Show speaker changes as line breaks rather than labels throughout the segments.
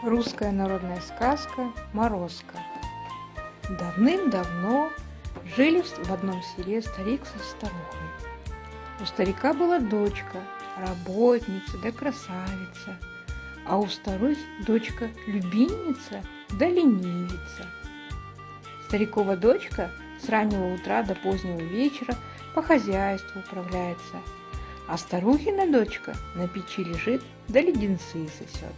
Русская народная сказка «Морозко». Давным-давно жили в одном селе старик со старухой. У старика была дочка, работница да красавица, а у старухи дочка любимица да ленивица. Старикова дочка с раннего утра до позднего вечера по хозяйству управляется, а старухина дочка на печи лежит да леденцы сосет.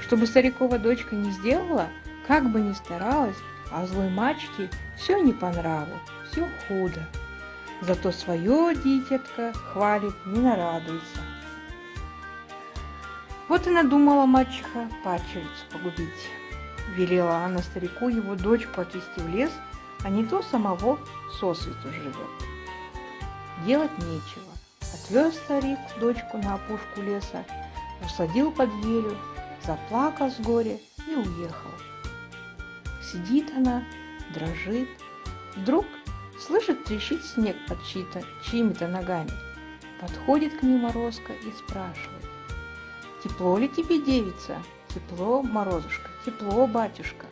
Чтобы старикова дочка не сделала, как бы ни старалась, а злой мачехе все не по нраву, все худо. Зато свое дитятко хвалит, не нарадуется. Вот и надумала мачеха падчерицу погубить. Велела она старику его дочку отвезти в лес, а не то самого сосвету живет. Делать нечего. Отвез старик дочку на опушку леса, усадил под елю, заплакал с горя и уехал. Сидит она, дрожит. Вдруг слышит, трещит снег под чьими-то ногами. Подходит к ней Морозко и спрашивает: «Тепло ли тебе, девица?» «Тепло, Морозушка, тепло, батюшка».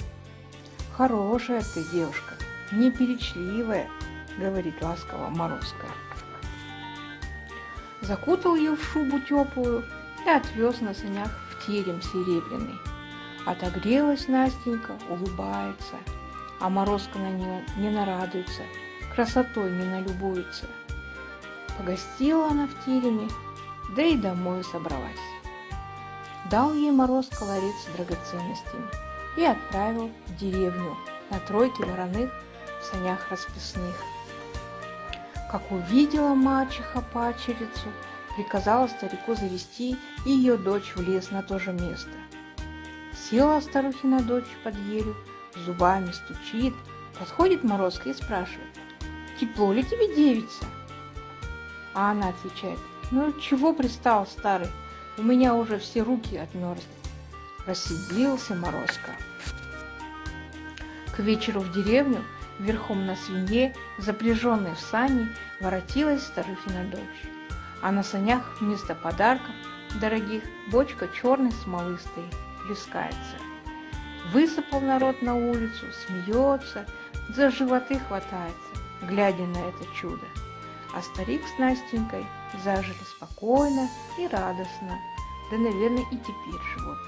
«Хорошая ты девушка, неперечливая», — говорит ласково Морозко. Закутал ее в шубу теплую и отвез на санях в терем серебряный. Отогрелась Настенька, улыбается, а Морозко на нее не нарадуется, красотой не налюбуется. Погостила она в тереме, да и домой собралась. Дал ей Морозко ларец с драгоценностями и отправил в деревню на тройке вороных в санях расписных. Как увидела мачеха падчерицу, приказала старику завести ее дочь в лес на то же место. Села старухина дочь под елю, зубами стучит, подходит Морозко и спрашивает: «Тепло ли тебе, девица?» А она отвечает: «Ну чего пристал, старый? У меня уже все руки отмерзли». Рассердился Морозко. К вечеру в деревню верхом на свинье, запряженной в сани, воротилась старухина дочь. А на санях вместо подарков дорогих бочка черной смолы стоит, плескается. Высыпал народ на улицу, смеется, за животы хватается, глядя на это чудо. А старик с Настенькой зажили спокойно и радостно, да, наверное, и теперь живут.